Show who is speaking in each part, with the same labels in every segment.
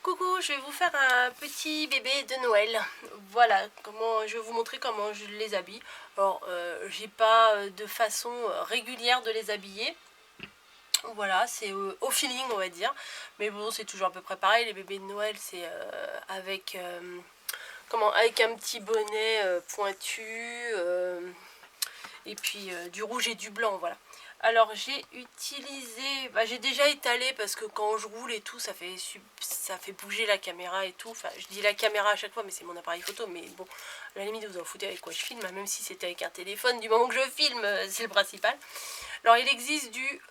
Speaker 1: Coucou, je vais vous faire un petit bébé de Noël. Voilà, je vais vous montrer comment je les habille. Alors, j'ai pas de façon régulière de les habiller. Voilà, c'est au feeling, on va dire. Mais bon, c'est toujours à peu près pareil. Les bébés de Noël, c'est avec un petit bonnet pointu et puis du rouge et du blanc, voilà. Alors j'ai utilisé, j'ai déjà étalé parce que quand je roule et tout, ça fait bouger la caméra et tout. Enfin, je dis la caméra à chaque fois, mais c'est mon appareil photo. Mais bon, à la limite, vous en foutez avec quoi je filme, même si c'était avec un téléphone. Du moment que je filme, c'est le principal. Alors il existe du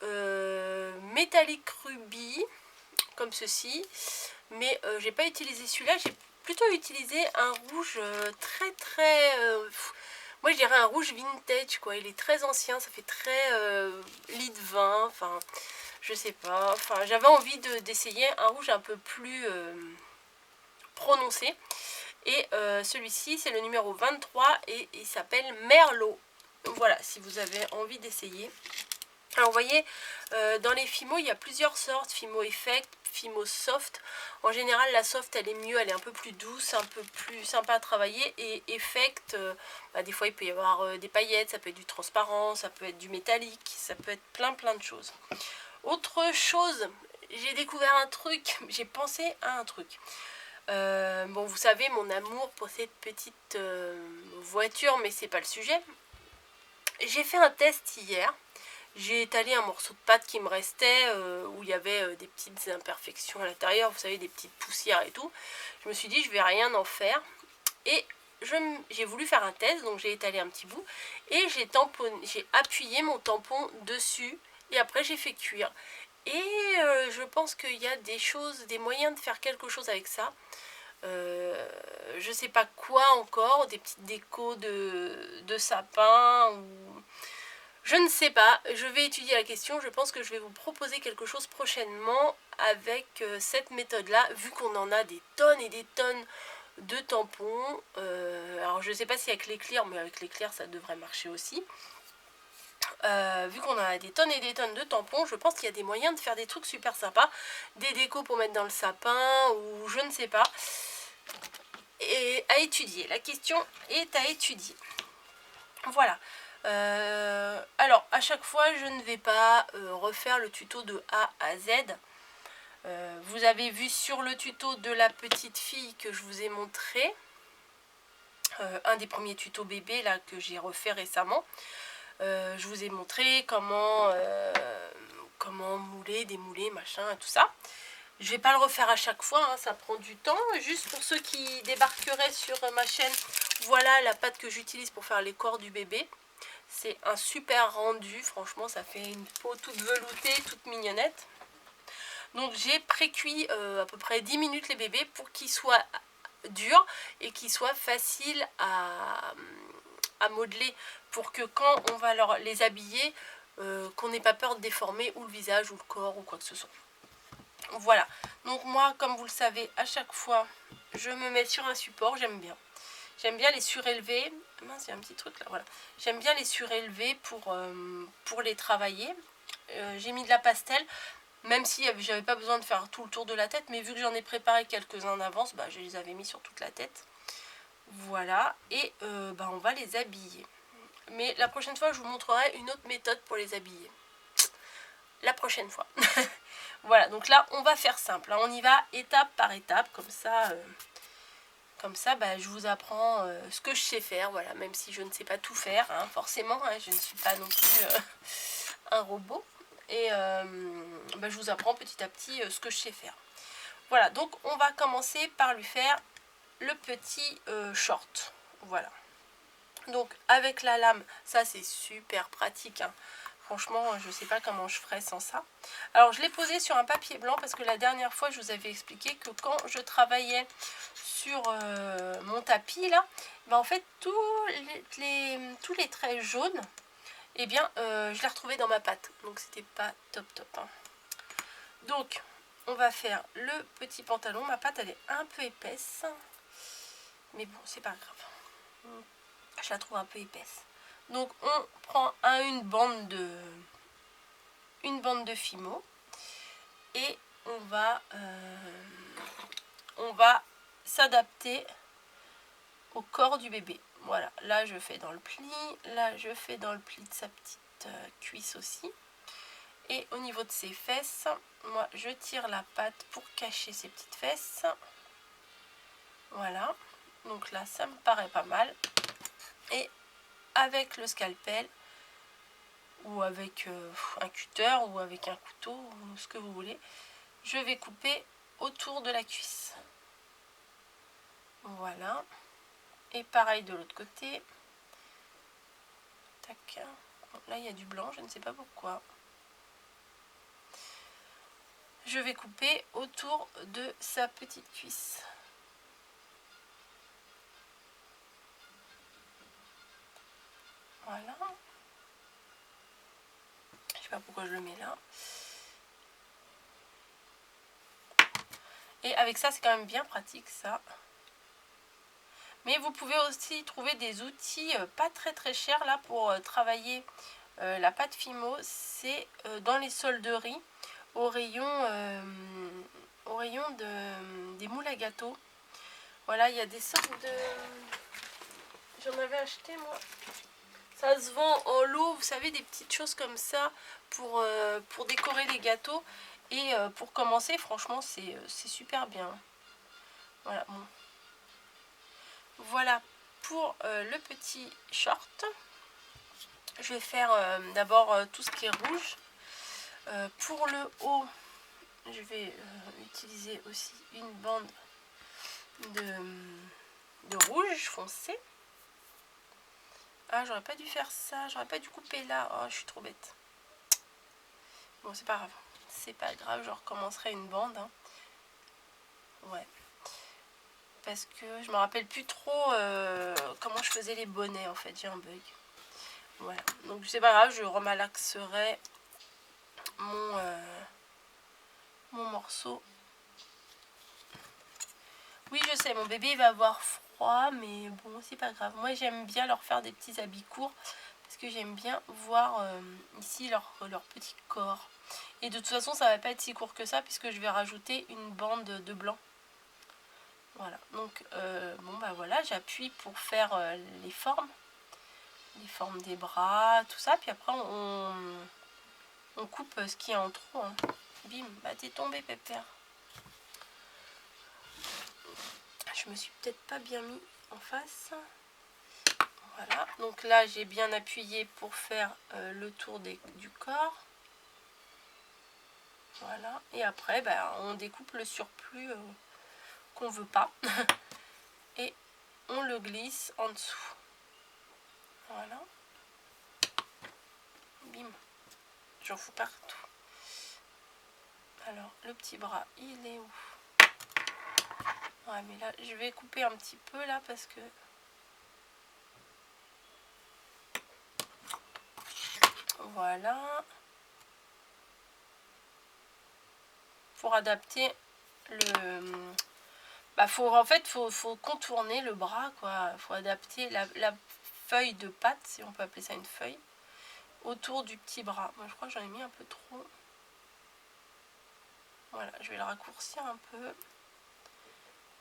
Speaker 1: métallique rubis, comme ceci. Mais j'ai pas utilisé celui-là, j'ai plutôt utilisé un rouge très... moi je dirais un rouge vintage quoi, il est très ancien, ça fait très lit de vin, enfin je sais pas, enfin j'avais envie d'essayer un rouge un peu plus prononcé. Et celui-ci c'est le numéro 23 et il s'appelle Merlot. Voilà, si vous avez envie d'essayer. Alors vous voyez, dans les Fimo, il y a plusieurs sortes, Fimo Effect, Fimo Soft. En général, la Soft, elle est mieux, elle est un peu plus douce, un peu plus sympa à travailler. Et Effect, des fois, il peut y avoir des paillettes, ça peut être du transparent, ça peut être du métallique, ça peut être plein de choses. Autre chose, j'ai découvert un truc, j'ai pensé à un truc. Bon, vous savez, mon amour pour cette petite voiture, mais c'est pas le sujet. J'ai fait un test hier. J'ai étalé un morceau de pâte qui me restait, où il y avait des petites imperfections à l'intérieur, vous savez, des petites poussières et tout. Je me suis dit, je vais rien en faire. Et j'ai voulu faire un test, donc j'ai étalé un petit bout. Et j'ai appuyé mon tampon dessus, et après j'ai fait cuire. Et je pense qu'il y a des moyens de faire quelque chose avec ça. Je sais pas quoi encore, des petites décos de sapin ou... Je ne sais pas, je vais étudier la question, je pense que je vais vous proposer quelque chose prochainement avec cette méthode-là, vu qu'on en a des tonnes et des tonnes de tampons. Alors je ne sais pas si avec l'éclair, mais avec l'éclair ça devrait marcher aussi. Vu qu'on a des tonnes et des tonnes de tampons, je pense qu'il y a des moyens de faire des trucs super sympas. Des décos pour mettre dans le sapin, ou je ne sais pas. Et à étudier, la question est à étudier. Voilà. Alors à chaque fois je ne vais pas refaire le tuto de A à Z. Vous avez vu sur le tuto de la petite fille que je vous ai montré, un des premiers tutos bébé là que j'ai refait récemment. Je vous ai montré comment mouler, démouler, machin et tout ça. Je vais pas le refaire à chaque fois, hein, ça prend du temps. Juste pour ceux qui débarqueraient sur ma chaîne, voilà la pâte que j'utilise pour faire les corps du bébé. C'est un super rendu, franchement ça fait une peau toute veloutée, toute mignonnette. Donc j'ai pré-cuit à peu près 10 minutes les bébés pour qu'ils soient durs et qu'ils soient faciles à modeler, pour que quand on va les habiller, qu'on n'ait pas peur de déformer ou le visage ou le corps ou quoi que ce soit. Voilà, donc moi comme vous le savez, à chaque fois je me mets sur un support, j'aime bien. J'aime bien les surélever. Mince, il y a un petit truc là, voilà. J'aime bien les surélever pour les travailler. J'ai mis de la pastel, même si j'avais pas besoin de faire tout le tour de la tête, mais vu que j'en ai préparé quelques-uns en avance, je les avais mis sur toute la tête. Voilà, et on va les habiller. Mais la prochaine fois, je vous montrerai une autre méthode pour les habiller. La prochaine fois. Voilà, donc là, on va faire simple. On y va étape par étape, comme ça... je vous apprends ce que je sais faire, voilà, même si je ne sais pas tout faire, hein, forcément, hein, je ne suis pas non plus un robot. Et je vous apprends petit à petit ce que je sais faire. Voilà, donc on va commencer par lui faire le petit short. Voilà. Donc avec la lame, ça c'est super pratique, hein. Franchement, je ne sais pas comment je ferais sans ça. Alors, je l'ai posé sur un papier blanc parce que la dernière fois, je vous avais expliqué que quand je travaillais sur mon tapis, là, en fait, tous les traits jaunes, eh bien, je les retrouvais dans ma pâte. Donc, c'était pas top, hein. Donc, on va faire le petit pantalon. Ma pâte, elle est un peu épaisse. Mais bon, c'est pas grave. Je la trouve un peu épaisse. Donc on prend une bande de Fimo et on va va s'adapter au corps du bébé. Voilà, là je fais dans le pli, là je fais dans le pli de sa petite cuisse aussi. Et au niveau de ses fesses, moi je tire la patte pour cacher ses petites fesses. Voilà, donc là ça me paraît pas mal. Et avec le scalpel, ou avec un cutter, ou avec un couteau, ou ce que vous voulez, je vais couper autour de la cuisse. Voilà. Et pareil de l'autre côté. Tac. Bon, là il y a du blanc, je ne sais pas pourquoi. Je vais couper autour de sa petite cuisse. Voilà. Je sais pas pourquoi je le mets là. Et avec ça, c'est quand même bien pratique ça. Mais vous pouvez aussi trouver des outils pas très chers là pour travailler la pâte Fimo. C'est dans les solderies au rayon des moules à gâteaux. Voilà, il y a des sortes de... J'en avais acheté moi. Ça se vend en lot, vous savez, des petites choses comme ça pour décorer les gâteaux. Et pour commencer, franchement, c'est super bien. Voilà, bon. Voilà pour le petit short. Je vais faire d'abord tout ce qui est rouge. Pour le haut, je vais utiliser aussi une bande de rouge foncé. Ah, j'aurais pas dû faire ça, j'aurais pas dû couper là. Oh, je suis trop bête. Bon, c'est pas grave. C'est pas grave, je recommencerai une bande. Hein. Ouais. Parce que je me rappelle plus trop comment je faisais les bonnets en fait. J'ai un bug. Voilà. Donc c'est pas grave, je remalaxerai mon morceau. Oui, je sais, mon bébé il va avoir froid, mais bon, c'est pas grave. Moi, j'aime bien leur faire des petits habits courts parce que j'aime bien voir ici leur petit corps. Et de toute façon, ça va pas être si court que ça puisque je vais rajouter une bande de blanc. Voilà, donc bon bah voilà, j'appuie pour faire les formes des bras, tout ça, puis après on coupe ce qui est en trop. Hein. Bim, bah t'es tombé pépère. Je me suis peut-être pas bien mis en face. Voilà, donc là j'ai bien appuyé pour faire le tour du corps. Voilà, et après bah, on découpe le surplus qu'on veut pas. Et on le glisse en dessous. Voilà. Bim. J'en fous partout. Alors, le petit bras, il est où? Ouais, mais là, je vais couper un petit peu là parce que... Voilà. Pour adapter le... Bah, en fait, faut contourner le bras, quoi. Faut adapter la feuille de pâte, si on peut appeler ça une feuille, autour du petit bras. Moi, je crois que j'en ai mis un peu trop. Voilà, je vais le raccourcir un peu.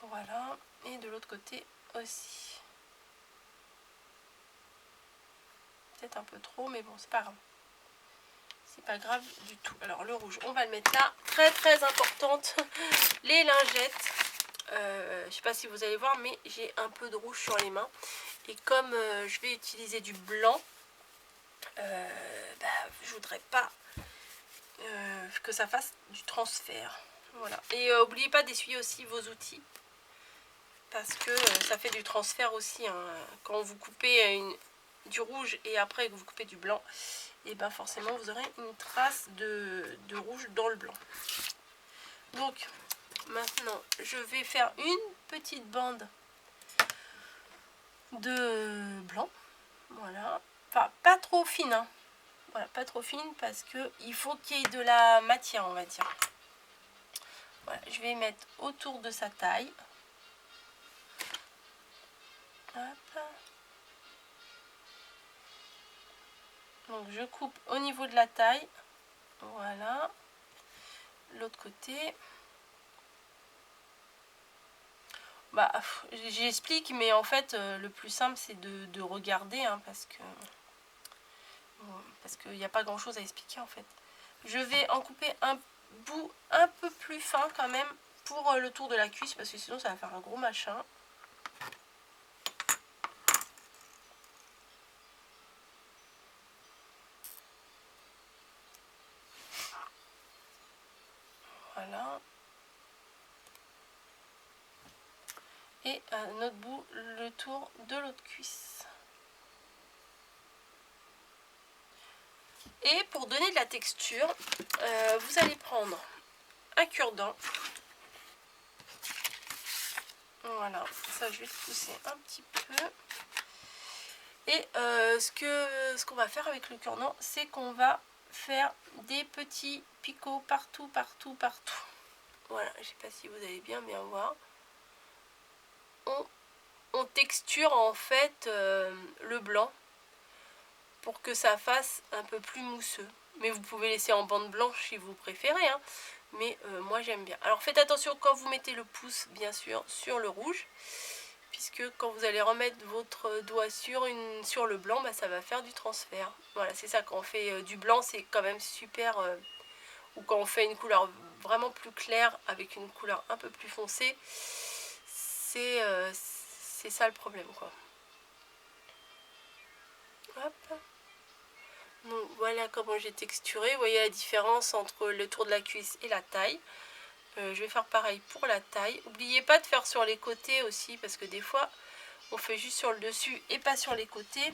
Speaker 1: Voilà, et de l'autre côté aussi. Peut-être un peu trop, mais bon, c'est pas grave. C'est pas grave du tout. Alors, le rouge, on va le mettre là. Très importante, les lingettes. Je sais pas si vous allez voir, mais j'ai un peu de rouge sur les mains. Et comme je vais utiliser du blanc, bah, je voudrais pas que ça fasse du transfert. Voilà. Et n'oubliez pas d'essuyer aussi vos outils. Parce que ça fait du transfert aussi. Hein. Quand vous coupez du rouge et après que vous coupez du blanc, et ben forcément vous aurez une trace de rouge dans le blanc. Donc maintenant je vais faire une petite bande de blanc. Voilà. Enfin pas trop fine. Hein. Voilà, pas trop fine parce que il faut qu'il y ait de la matière, on va dire. Voilà, je vais mettre autour de sa taille. Hop. Donc je coupe au niveau de la taille. Voilà. L'autre côté. Bah, j'explique, mais en fait, le plus simple, c'est de regarder, hein, parce qu'il n'y a pas grand-chose à expliquer, en fait. Je vais en couper un bout un peu plus fin, quand même, pour le tour de la cuisse, parce que sinon, ça va faire un gros machin. Voilà. Et un autre bout, le tour de l'autre cuisse. Et pour donner de la texture, vous allez prendre un cure-dent. Voilà, ça je vais le pousser un petit peu. Et ce qu'on va faire avec le cure-dent, c'est qu'on va faire des petits picots partout, partout, partout. Voilà, je sais pas si vous allez bien voir. On texture en fait le blanc pour que ça fasse un peu plus mousseux. Mais vous pouvez laisser en bande blanche si vous préférez, hein. Mais moi j'aime bien. Alors faites attention quand vous mettez le pouce, bien sûr, sur le rouge, puisque quand vous allez remettre votre doigt sur le blanc, bah, ça va faire du transfert. Voilà, c'est ça, quand on fait du blanc, c'est quand même super, ou quand on fait une couleur vraiment plus claire avec une couleur un peu plus foncée, c'est ça le problème, quoi. Hop. Donc voilà comment j'ai texturé. Vous voyez la différence entre le tour de la cuisse et la taille. Je vais faire pareil pour la taille. N'oubliez pas de faire sur les côtés aussi, parce que des fois on fait juste sur le dessus et pas sur les côtés.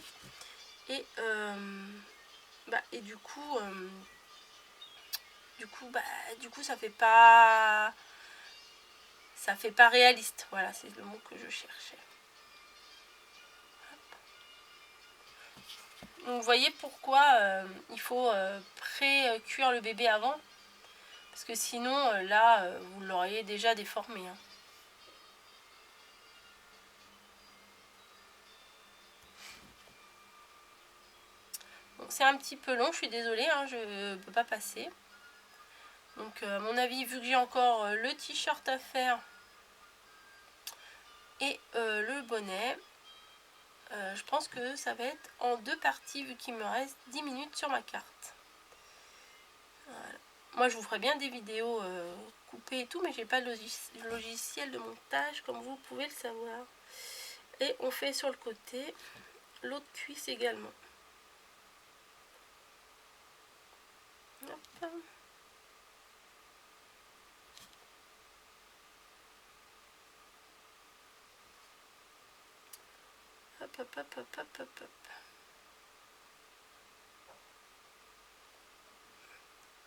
Speaker 1: Et, du coup ça fait pas réaliste. Voilà, c'est le mot que je cherchais. Donc vous voyez pourquoi il faut pré-cuire le bébé avant, parce que sinon là vous l'auriez déjà déformé, hein. C'est un petit peu long, je suis désolée, hein, je ne peux pas passer. Donc à mon avis, vu que j'ai encore le t-shirt à faire et le bonnet, je pense que ça va être en 2 parties vu qu'il me reste 10 minutes sur ma carte. Voilà. Moi je vous ferai bien des vidéos coupées et tout, mais j'ai pas de logiciel de montage comme vous pouvez le savoir. Et on fait sur le côté l'autre cuisse également. Hop. Hop, hop, hop, hop, hop, hop, hop.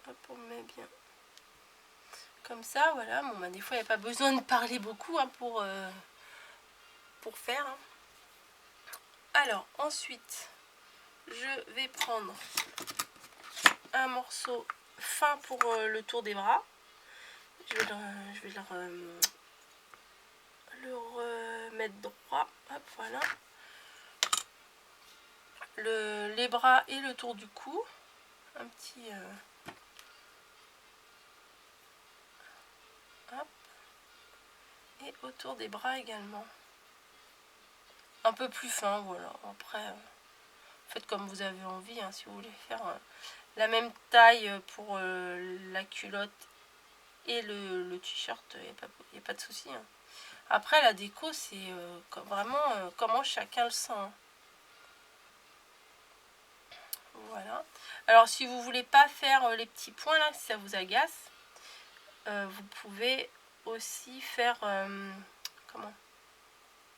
Speaker 1: Hop, on met bien. Comme ça, voilà. Bon, bah, des fois, il n'y a pas besoin de parler beaucoup, hein, pour faire. Hein. Alors, ensuite, je vais prendre un morceau fin pour le tour des bras. Je vais le remettre droit. Hop, voilà. Les bras et le tour du cou. Un petit... hop. Et autour des bras également. Un peu plus fin, voilà. Après, faites comme vous avez envie, hein, si vous voulez faire la même taille pour la culotte et le t-shirt, il n'y a pas de souci. Hein. Après, la déco, c'est vraiment comment chacun le sent. Hein. Voilà. Alors, si vous voulez pas faire les petits points là, si ça vous agace, vous pouvez aussi faire... comment ?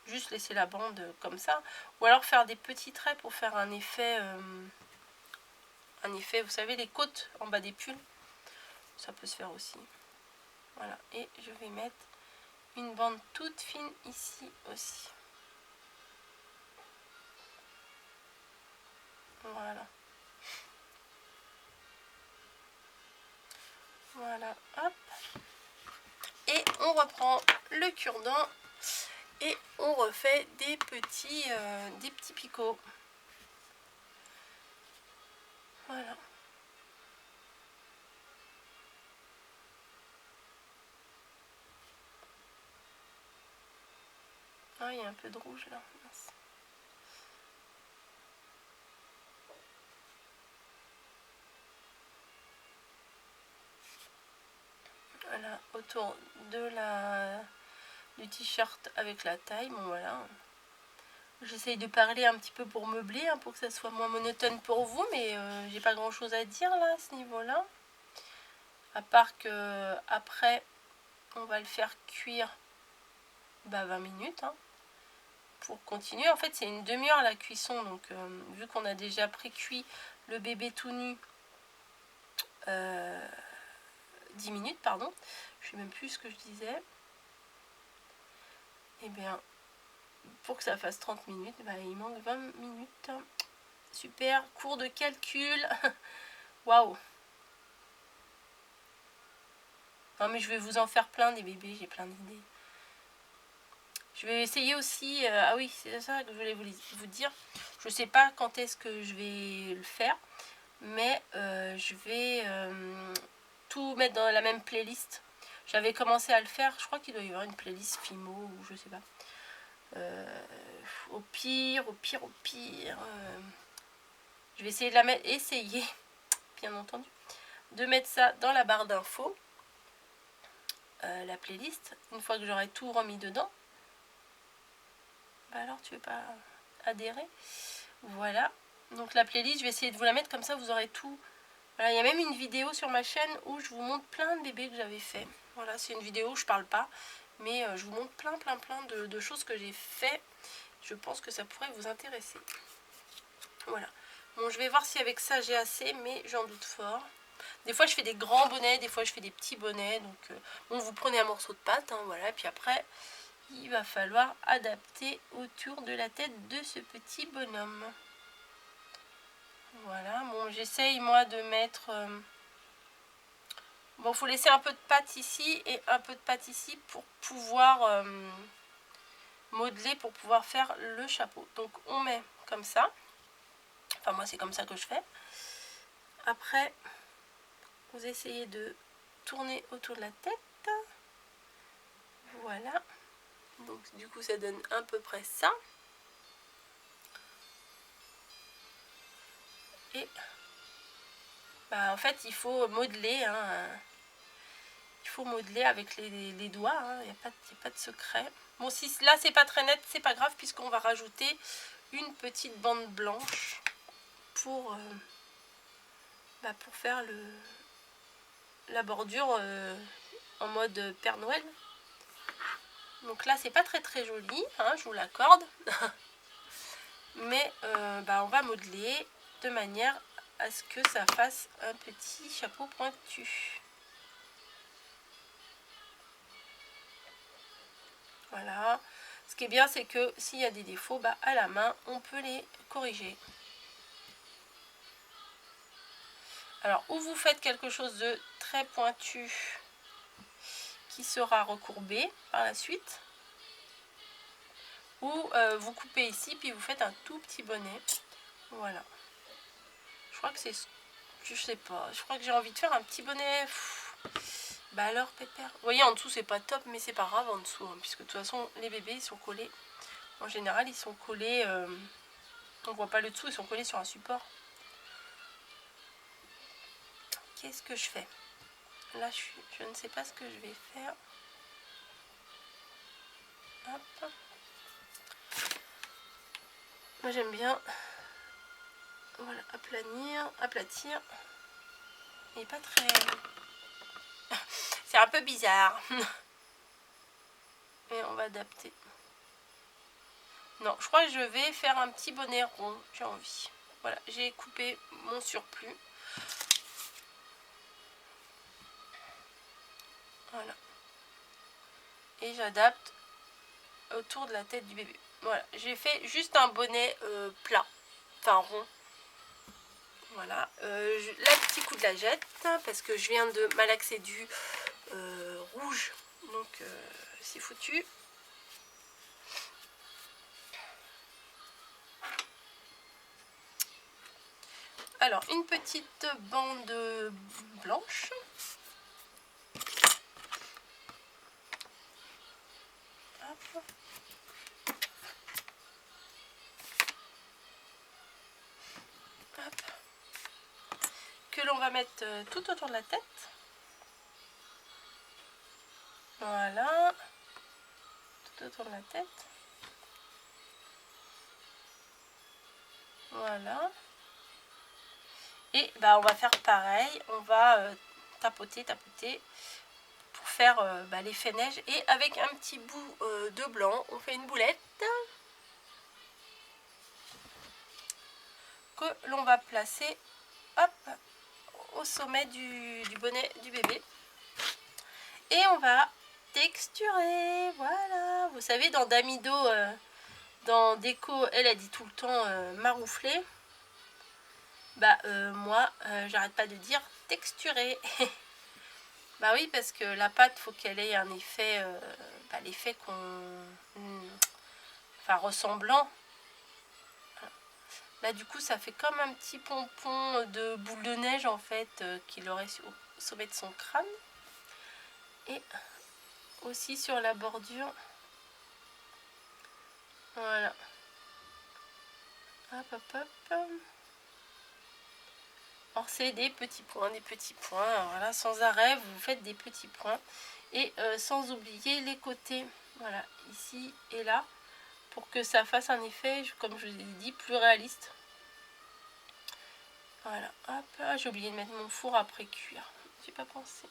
Speaker 1: Juste laisser la bande comme ça. Ou alors faire des petits traits pour faire un effet, vous savez, les côtes en bas des pulls. Ça peut se faire aussi. Voilà. Et je vais mettre une bande toute fine ici aussi. Voilà. Voilà. Hop. Et on reprend le cure-dent. Et on refait des petits picots. Voilà. Ah, il y a un peu de rouge là. Mince. Voilà, autour de du t-shirt avec la taille. Bon, voilà. J'essaye de parler un petit peu pour meubler, hein, pour que ça soit moins monotone pour vous, mais j'ai pas grand chose à dire là à ce niveau-là. À part que après, on va le faire cuire 20 minutes. Hein, pour continuer. En fait, c'est une demi-heure la cuisson. Donc, vu qu'on a déjà pré-cuit le bébé tout nu, 10 minutes, pardon. Je sais même plus ce que je disais. Et bien, pour que ça fasse 30 minutes, bah, il manque 20 minutes. Super, cours de calcul. Waouh. Non, mais je vais vous en faire plein des bébés, j'ai plein d'idées. Je vais essayer aussi... ah oui, c'est ça que je voulais vous dire. Je sais pas quand est-ce que je vais le faire. Mais je vais tout mettre dans la même playlist. J'avais commencé à le faire. Je crois qu'il doit y avoir une playlist Fimo ou je sais pas. Au pire. Je vais essayer de la mettre. Essayer, bien entendu, de mettre ça dans la barre d'infos. La playlist. Une fois que j'aurai tout remis dedans. Bah alors tu veux pas adhérer? Voilà. Donc la playlist, je vais essayer de vous la mettre comme ça, vous aurez tout. Voilà, il y a même une vidéo sur ma chaîne où je vous montre plein de bébés que j'avais fait. Voilà, c'est une vidéo où je parle pas, mais je vous montre plein de choses que j'ai fait. Je pense que ça pourrait vous intéresser. Voilà. Bon, je vais voir si avec ça j'ai assez, mais j'en doute fort. Des fois je fais des grands bonnets, des fois je fais des petits bonnets. Donc bon, vous prenez un morceau de pâte, hein, voilà, et puis après il va falloir adapter autour de la tête de ce petit bonhomme. Voilà, bon, j'essaye moi de mettre... bon, il faut laisser un peu de pâte ici et un peu de pâte ici pour pouvoir modeler, pour pouvoir faire le chapeau. Donc on met comme ça. Enfin moi c'est comme ça que je fais. Après, vous essayez de tourner autour de la tête. Voilà. Donc du coup ça donne à peu près ça. Et bah, en fait il faut modeler, hein. Il faut modeler avec les doigts, hein. Il n'y a pas de secret. Bon, si là c'est pas très net, c'est pas grave puisqu'on va rajouter une petite bande blanche pour faire la bordure en mode Père Noël. Donc là c'est pas très joli, hein, je vous l'accorde. Mais on va modeler de manière à ce que ça fasse un petit chapeau pointu. Voilà. Ce qui est bien, c'est que s'il y a des défauts, bah, à la main, on peut les corriger. Alors, ou vous faites quelque chose de très pointu qui sera recourbé par la suite, ou vous coupez ici, puis vous faites un tout petit bonnet. Voilà. Je crois que c'est... Je sais pas. Je crois que j'ai envie de faire un petit bonnet... Bah alors, pépère. Vous voyez, en dessous, c'est pas top, mais c'est pas grave en dessous. Hein, puisque de toute façon, les bébés, ils sont collés. En général, ils sont collés... on voit pas le dessous, ils sont collés sur un support. Qu'est-ce que je fais? Là, je ne sais pas ce que je vais faire. Hop. Moi, j'aime bien... Voilà, aplatir. Il n'est pas très... C'est un peu bizarre. Mais on va adapter. Non, je crois que je vais faire un petit bonnet rond. J'ai envie. Voilà, j'ai coupé mon surplus. Voilà. Et j'adapte autour de la tête du bébé. Voilà, j'ai fait juste un bonnet plat. Enfin rond. Voilà. Là, petit coup de la jette. Parce que je viens de malaxer du rouge. Donc, c'est foutu. Alors, une petite bande blanche. Hop. on va mettre tout autour de la tête. Voilà. Tout autour de la tête. Voilà. Et bah, on va faire pareil. On va tapoter pour faire l'effet neige. Et avec un petit bout de blanc, on fait une boulette que l'on va placer, hop, au sommet du bonnet du bébé. Et on va texturer. Voilà. Vous savez, dans Damido, dans Déco, elle a dit tout le temps maroufler. Bah moi, j'arrête pas de dire texturer. Bah oui, parce que la pâte, faut qu'elle ait un effet, l'effet ressemblant. Là du coup ça fait comme un petit pompon de boule de neige en fait qu'il aurait au sommet de son crâne. Et aussi sur la bordure. Voilà. Hop hop hop. Alors c'est des petits points. Alors, voilà, sans arrêt, vous faites des petits points. Et sans oublier les côtés. Voilà, ici et là. Pour que ça fasse un effet, comme je vous ai dit, plus réaliste. Voilà, hop, ah, j'ai oublié de mettre mon four après cuire. J'ai pas pensé.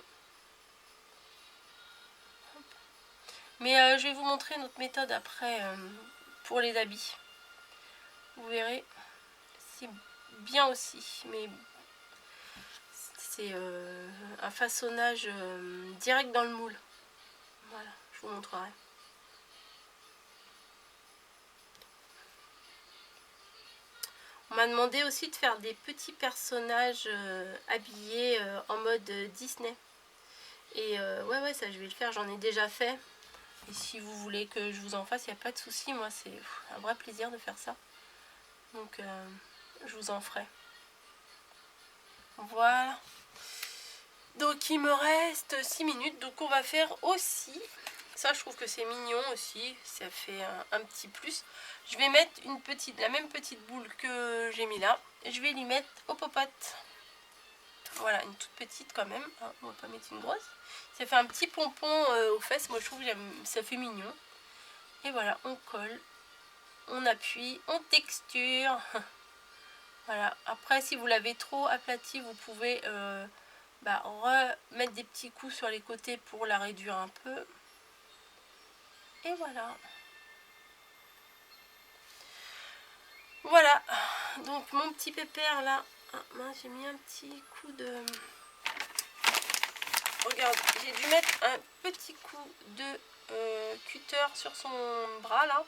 Speaker 1: Hop. Mais je vais vous montrer notre méthode après pour les habits. Vous verrez, c'est bien aussi. Mais c'est un façonnage direct dans le moule. Voilà, je vous montrerai. On m'a demandé aussi de faire des petits personnages habillés en mode Disney. Et ouais, ça je vais le faire, j'en ai déjà fait. Et si vous voulez que je vous en fasse, il n'y a pas de souci. Moi, c'est un vrai plaisir de faire ça. Donc, je vous en ferai. Voilà. Donc, il me reste 6 minutes. Donc, on va faire aussi... Ça, je trouve que c'est mignon aussi. Ça fait un petit plus. Je vais mettre la même petite boule que j'ai mis là. Je vais lui mettre au popote. Voilà, une toute petite quand même. Ah, on va pas mettre une grosse. Ça fait un petit pompon aux fesses. Moi, je trouve que ça fait mignon. Et voilà, on colle. On appuie. On texture. Voilà. Après, si vous l'avez trop aplati, vous pouvez remettre des petits coups sur les côtés pour la réduire un peu. Et voilà. Voilà. Donc mon petit pépère là. Ah, mince, j'ai mis un petit coup de... Regarde, j'ai dû mettre un petit coup de cutter sur son bras là.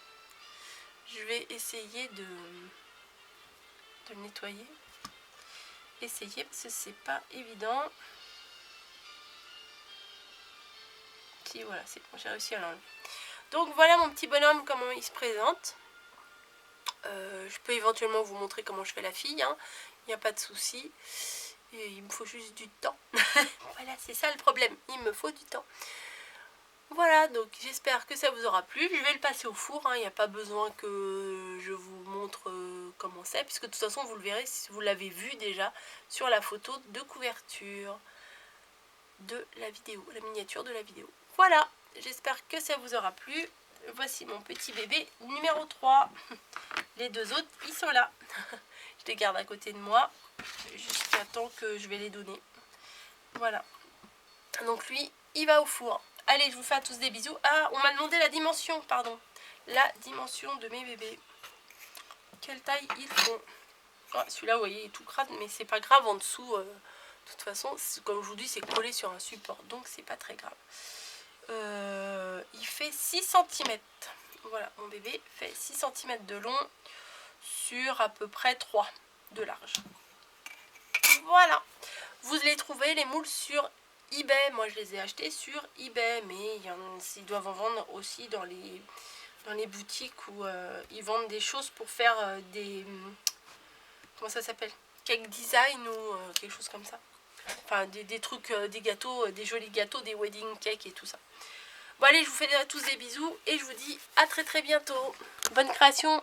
Speaker 1: Je vais essayer de le nettoyer. Essayer parce que c'est pas évident. Si, voilà, c'est bon, j'ai réussi à l'enlever. Donc voilà mon petit bonhomme, comment il se présente. Je peux éventuellement vous montrer comment je fais la fille, hein. Il n'y a pas de souci. Et il me faut juste du temps. Voilà, c'est ça le problème, il me faut du temps. Voilà, donc j'espère que ça vous aura plu. Je vais le passer au four, hein. Il n'y a pas besoin que je vous montre comment c'est, puisque de toute façon vous le verrez si vous l'avez vu déjà sur la photo de couverture de la vidéo, la miniature de la vidéo. Voilà, j'espère que ça vous aura plu. Voici mon petit bébé numéro 3. Les deux autres, ils sont là. Je les garde à côté de moi jusqu'à temps que je vais les donner. Voilà. Donc lui, il va au four. Allez, je vous fais à tous des bisous. Ah, on m'a demandé la dimension, pardon. La dimension de mes bébés. Quelle taille ils font. Oh, celui-là, vous voyez, il est tout crade, mais c'est pas grave en dessous. De toute façon, comme je vous dis, c'est collé sur un support, donc c'est pas très grave. Il fait 6 cm. Voilà, mon bébé fait 6 cm de long sur à peu près 3 de large. Voilà. Vous les trouvez, les moules, sur eBay. Moi, je les ai achetés sur eBay, mais ils doivent en vendre aussi dans les boutiques où ils vendent des choses pour faire des... Comment ça s'appelle? Cake design ou quelque chose comme ça. Enfin, des trucs, des gâteaux, des jolis gâteaux, des wedding cakes et tout ça. Bon allez, je vous fais à tous des bisous et je vous dis à très bientôt. Bonne création!